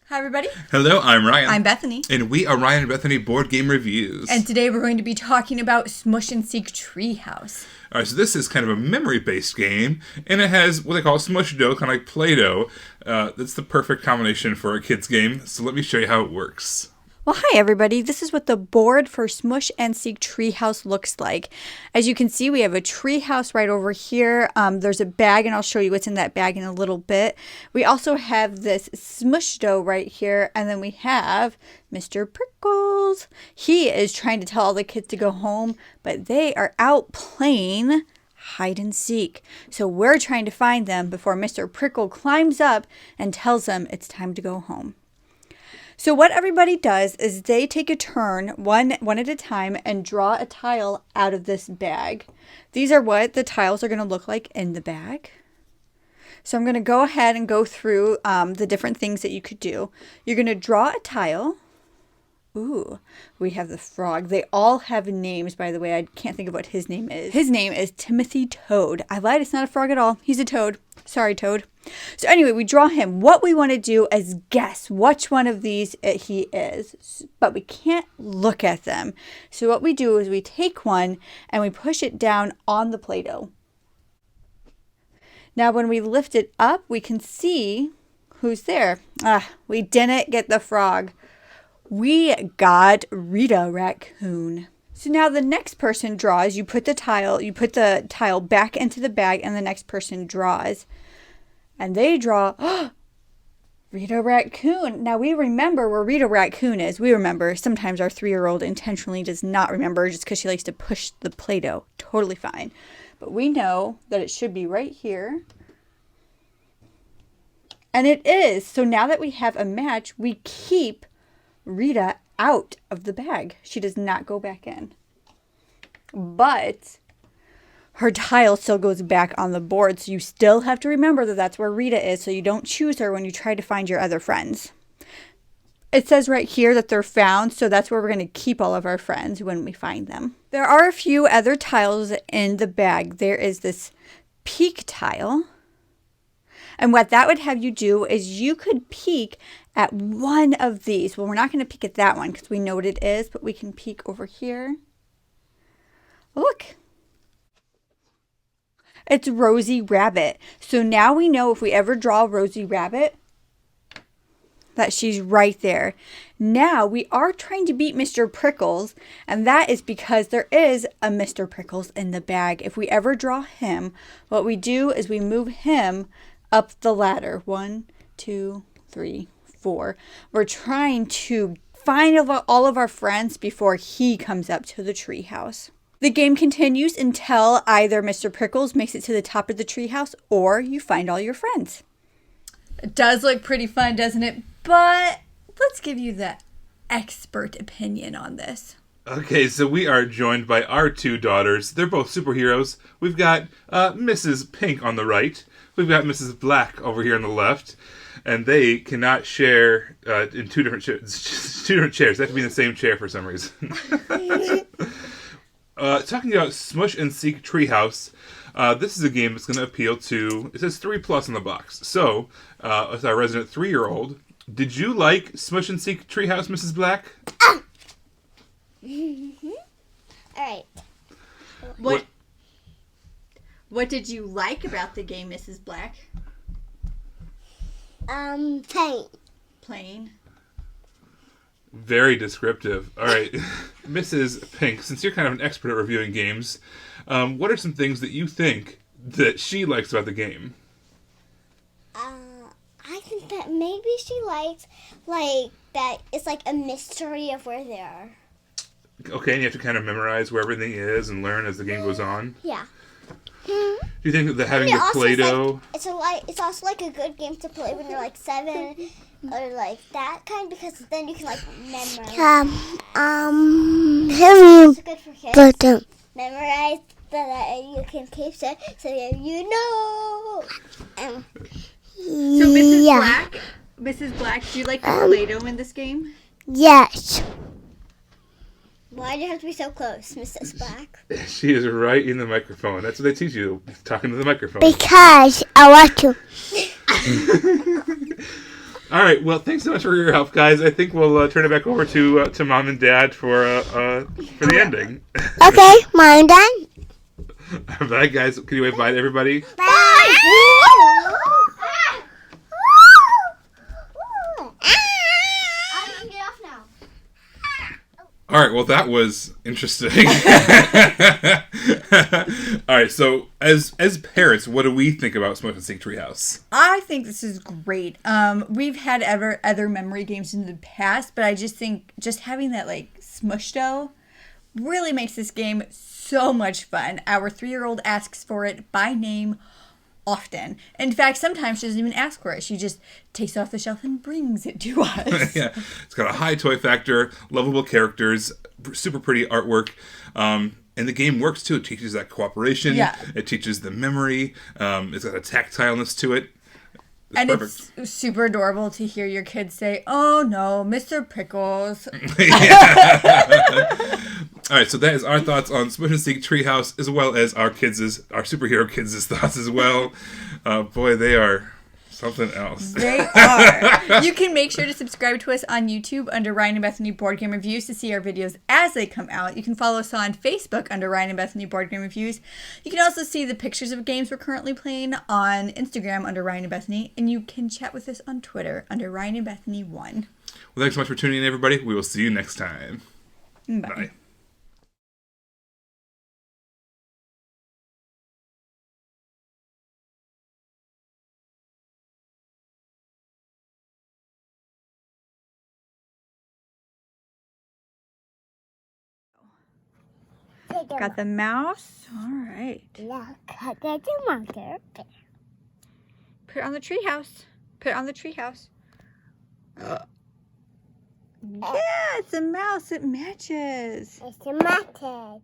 Hi, everybody. Hello, I'm Ryan. I'm Bethany. And we are Ryan and Bethany Board Game Reviews. And today we're going to be talking about Smoosh and Seek Treehouse. Alright, so this is kind of a memory-based game, and it has what they call smush dough, kind of like Play-Doh. That's the perfect combination for a kid's game, so let me show you how it works. Well, hi, everybody. This is what the board for Smoosh and Seek Treehouse looks like. As you can see, we have a treehouse right over here. There's a bag, and I'll show you what's in that bag in a little bit. We also have this smush dough right here, and then we have Mr. Prickles. He is trying to tell all the kids to go home, but they are out playing hide and seek. So we're trying to find them before Mr. Prickle climbs up and tells them it's time to go home. So what everybody does is they take a turn, one at a time, and draw a tile out of this bag. These are what the tiles are going to look like in the bag. So I'm going to go ahead and go through the different things that you could do. You're going to draw a tile. Ooh, we have the frog. They all have names, by the way. I can't think of what his name is. His name is Timothy Toad. I lied. It's not a frog at all. He's a toad. Sorry, Toad. So anyway, we draw him. What we want to do is guess which one of these he is, but we can't look at them. So what we do is we take one and we push it down on the Play-Doh. Now when we lift it up, we can see who's there. We didn't get the frog. We got Rita Raccoon. So now the next person draws. You put the tile back into the bag, and the next person draws. And they draw Rita Raccoon. Now we remember where Rita Raccoon is. We remember. Sometimes our 3-year-old intentionally does not remember just because she likes to push the Play-Doh. Totally fine. But we know that it should be right here. And it is. So now that we have a match, we keep Rita out of the bag. She does not go back in. But her tile still goes back on the board, so you still have to remember that that's where Rita is, so you don't choose her when you try to find your other friends. It says right here that they're found, so that's where we're going to keep all of our friends when we find them. There are a few other tiles in the bag. There is this peek tile. And what that would have you do is you could peek at one of these. Well, we're not going to peek at that one because we know what it is, but we can peek over here. Look. It's Rosie Rabbit. So now we know if we ever draw Rosie Rabbit, that she's right there. Now we are trying to beat Mr. Prickles, and that is because there is a Mr. Prickles in the bag. If we ever draw him, what we do is we move him up the ladder. 1, 2, 3, 4. We're trying to find all of our friends before he comes up to the treehouse. The game continues until either Mr. Prickles makes it to the top of the treehouse or you find all your friends. It does look pretty fun, doesn't it? But let's give you the expert opinion on this. Okay, so we are joined by our two daughters. They're both superheroes. We've got Mrs. Pink on the right. We've got Mrs. Black over here on the left. And they cannot share in two different chairs. They have to be in the same chair for some reason. Talking about Smush and Seek Treehouse, this is a game that's going to appeal to, it says 3+ on the box. So, as our resident 3-year-old, did you like Smush and Seek Treehouse, Mrs. Black? Alright. What did you like about the game, Mrs. Black? Plain. Very descriptive. All right, Mrs. Pink, since you're kind of an expert at reviewing games, what are some things that you think that she likes about the game? I think that maybe she likes, that it's like a mystery of where they are. Okay, and you have to kind of memorize where everything is and learn as the game goes on? Yeah. Do you think that having the Play-Doh... It's also like a good game to play when you're like 7 or like that kind, because then you can like memorize. It's good for kids. Memorize that you can keep it so you know. So Mrs. Black, do you like the Play-Doh in this game? Yes. Why do you have to be so close, Mrs. Black? She is right in the microphone. That's what they teach you, talking to the microphone. Because I want to. All right. Well, thanks so much for your help, guys. I think we'll turn it back over to Mom and Dad for the ending. Okay, Mom and Dad. Bye, guys. Can you wave bye to everybody? Bye. All right, well, that was interesting. All right, so as parents, what do we think about Smoosh and Seek Treehouse? I think this is great. We've had other memory games in the past, but I just think just having that like Smushdo really makes this game so much fun. Our 3-year-old asks for it by name often. In fact, sometimes she doesn't even ask for it. She just takes it off the shelf and brings it to us. Yeah, it's got a high toy factor, lovable characters, super pretty artwork, and the game works too. It teaches that cooperation. Yeah. It teaches the memory. It's got a tactileness to it. It's super adorable to hear your kids say, "Oh no, Mr. Pickles." All right, so that is our thoughts on Smoosh and Seek Treehouse, as well as our superhero kids' thoughts as well. Boy, they are something else. They are. You can make sure to subscribe to us on YouTube under Ryan and Bethany Board Game Reviews to see our videos as they come out. You can follow us on Facebook under Ryan and Bethany Board Game Reviews. You can also see the pictures of games we're currently playing on Instagram under Ryan and Bethany, and you can chat with us on Twitter under Ryan and Bethany 1. Well, thanks so much for tuning in, everybody. We will see you next time. Bye. Bye. Got the mouse. All right. Yeah, there's a marker. Put it on the treehouse. Put it on the treehouse. Yeah, it's a mouse. It matches. It's a marker.